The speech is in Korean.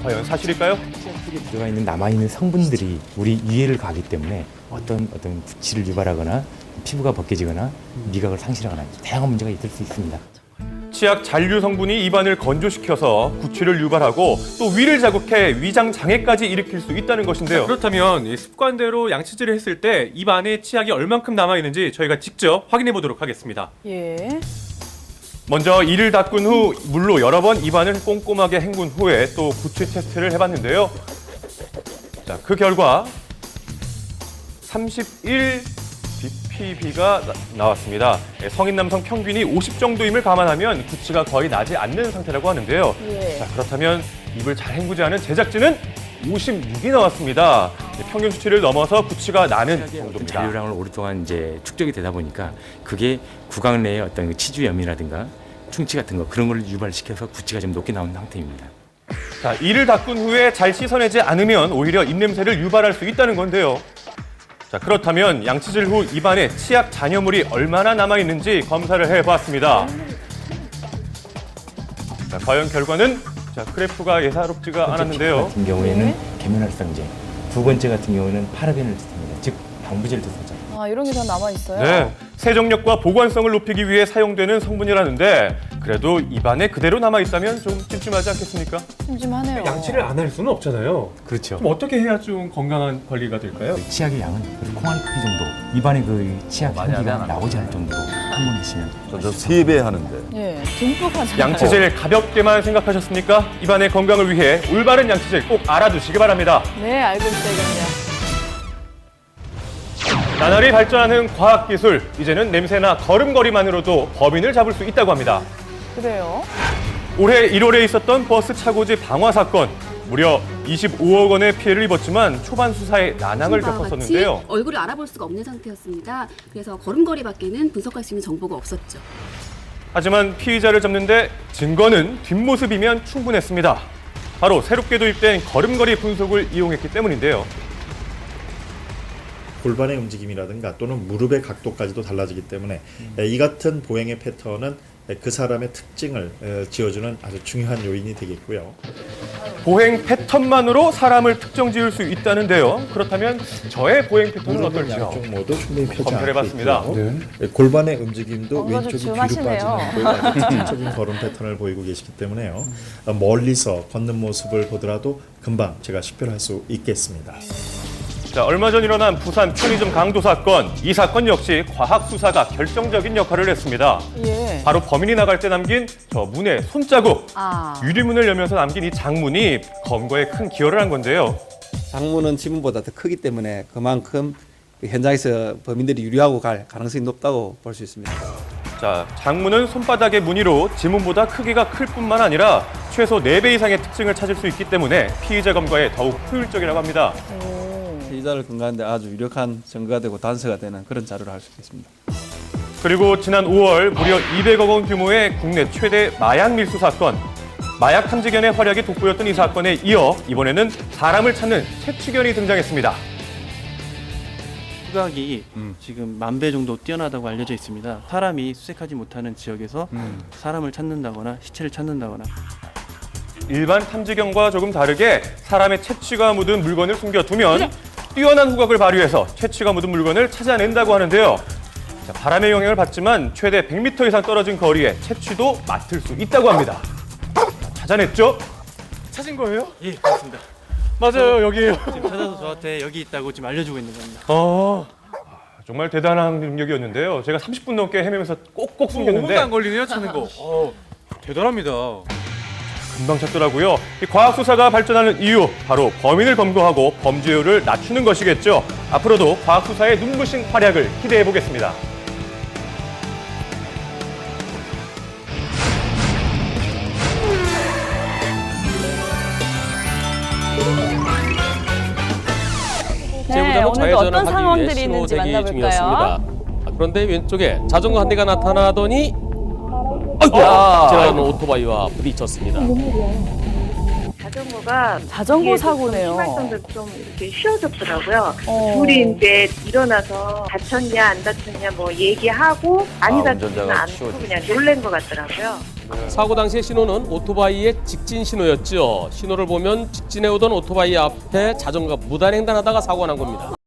과연 사실일까요? 치약 속에 들어가 있는 남아있는 성분들이 우리 위해를 가기 때문에 어떤 구취를 유발하거나 피부가 벗겨지거나 미각을 상실하거나 다양한 문제가 있을 수 있습니다. 치약 잔류 성분이 입안을 건조시켜서 구취를 유발하고 또 위를 자극해 위장 장애까지 일으킬 수 있다는 것인데요. 그렇다면 이 습관대로 양치질을 했을 때 입 안에 치약이 얼만큼 남아있는지 저희가 직접 확인해 보도록 하겠습니다. 예. 먼저 이를 닦은 후 물로 여러 번 입안을 꼼꼼하게 헹군 후에 또 구취 테스트를 해봤는데요. 자, 그 결과 31 BPB가 나왔습니다. 성인 남성 평균이 50 정도임을 감안하면 구취가 거의 나지 않는 상태라고 하는데요. 예. 자, 그렇다면 입을 잘 헹구지 않은 제작진은 56이 나왔습니다. 평균 수치를 넘어서 구취가 나는 정도입니다. 잔류량을 오랫동안 이제 축적이 되다 보니까 그게 구강 내의 어떤 치주염이라든가 충치 같은 거 그런 걸 유발시켜서 구취가 좀 높게 나온 상태입니다. 자, 이를 닦은 후에 잘 씻어내지 않으면 오히려 입냄새를 유발할 수 있다는 건데요. 자, 그렇다면 양치질 후 입안에 치약 잔여물이 얼마나 남아있는지 검사를 해봤습니다. 자, 과연 결과는 그래프가 예사롭지가 않았는데요. 같은 경우에는 계면활성제, 두 번째 같은 경우는 파라벤을 뜻합니다. 즉 방부제를 뜻하죠. 아, 이런 게 다 남아있어요? 네, 세정력과 보관성을 높이기 위해 사용되는 성분이라는데 그래도 입안에 그대로 남아있다면 좀 찜찜하지 않겠습니까? 심심하네요. 양치를 안 할 수는 없잖아요. 그렇죠. 그럼 어떻게 해야 좀 건강한 관리가 될까요? 치약의 양은 콩알 크기 정도, 입안에 그 치약 향기가 나오지 않을 정도로 항문하시면 저 3배 하는데. 예, 듬뿍 하잖아요. 양치질 가볍게만 생각하셨습니까? 입안의 건강을 위해 올바른 양치질 꼭 알아두시기 바랍니다. 네, 알고 있어야겠네요. 나날이 발전하는 과학기술, 이제는 냄새나 걸음걸이만으로도 범인을 잡을 수 있다고 합니다. 그래요? 올해 1월에 있었던 버스 차고지 방화 사건, 무려 25억 원의 피해를 입었지만 초반 수사에 난항을 겪었었는데요. 얼굴을 알아볼 수가 없는 상태였습니다. 그래서 걸음걸이밖에는 분석할 수 있는 정보가 없었죠. 하지만 피의자를 잡는데 증거는 뒷모습이면 충분했습니다. 바로 새롭게 도입된 걸음걸이 분석을 이용했기 때문인데요. 골반의 움직임이라든가 또는 무릎의 각도까지도 달라지기 때문에 이 같은 보행의 패턴은 그 사람의 특징을 지어주는 아주 중요한 요인이 되겠고요. 보행 패턴만으로 사람을 특정 지을 수 있다는데요. 그렇다면 저의 보행 패턴은 어떨지요? 양쪽 모두 충분히 펴지 검열해봤습니다. 않고 있고요. 골반의 움직임도 뭔가 좀 왼쪽이 뒤로 줌하시네요. 빠지는 아주 특징적인 걸음 패턴을 보이고 계시기 때문에요. 멀리서 걷는 모습을 보더라도 금방 제가 식별할 수 있겠습니다. 자, 얼마 전 일어난 부산 편의점 강도 사건. 이 사건 역시 과학 수사가 결정적인 역할을 했습니다. 예. 바로 범인이 나갈 때 남긴 저 문의 손자국. 아. 유리문을 열면서 남긴 이 장문이 검거에 큰 기여를 한 건데요. 장문은 지문보다 더 크기 때문에 그만큼 그 현장에서 범인들이 유리하고 갈 가능성이 높다고 볼 수 있습니다. 자, 장문은 손바닥의 무늬로 지문보다 크기가 클 뿐만 아니라 최소 4배 이상의 특징을 찾을 수 있기 때문에 피의자 검거에 더욱 효율적이라고 합니다. 피의자를 근거하는데 아주 유력한 증거가 되고 단서가 되는 그런 자료를 할 수 있겠습니다. 그리고 지난 5월 무려 200억 원 규모의 국내 최대 마약 밀수 사건. 마약 탐지견의 활약이 돋보였던 이 사건에 이어 이번에는 사람을 찾는 채취견이 등장했습니다. 후각이 지금 10,000배 정도 뛰어나다고 알려져 있습니다. 사람이 수색하지 못하는 지역에서 사람을 찾는다거나 시체를 찾는다거나. 일반 탐지견과 조금 다르게 사람의 채취가 묻은 물건을 숨겨두면 뛰어난 후각을 발휘해서 채취가 묻은 물건을 찾아낸다고 하는데요. 자, 바람의 영향을 받지만 최대 100m 이상 떨어진 거리에 채취도 맡을 수 있다고 합니다. 자, 찾아냈죠? 찾은 거예요? 예, 그렇습니다. 맞아요, 여기에요. 지금 찾아서 저한테 여기 있다고 지금 알려주고 있는 겁니다. 정말 대단한 능력이었는데요. 제가 30분 넘게 헤매면서 꼭꼭 5분도 숨겼는데 안 걸리네요, 찾는 거. 대단합니다. 금방 찾더라고요. 이 과학 수사가 발전하는 이유, 바로 범인을 검거하고 범죄율을 낮추는 것이겠죠. 앞으로도 과학 수사의 눈부신 활약을 기대해 보겠습니다. 네, 오늘도 어떤 상황들이 있는지 만나볼까요? 그런데 왼쪽에 자전거 한 대가 나타나더니 지나가는 오토바이와 부딪혔습니다. 자전거 사고네요. 심할 정도로 좀 이렇게 휘어졌더라고요. 둘이 이제 일어나서 다쳤냐 안 다쳤냐 뭐 얘기하고 아니 다쳤냐 안 다쳤냐 그냥 놀란 것 같더라고요. 사고 당시의 신호는 오토바이의 직진 신호였죠. 신호를 보면 직진해 오던 오토바이 앞에 자전거가 무단횡단하다가 사고가 난 겁니다.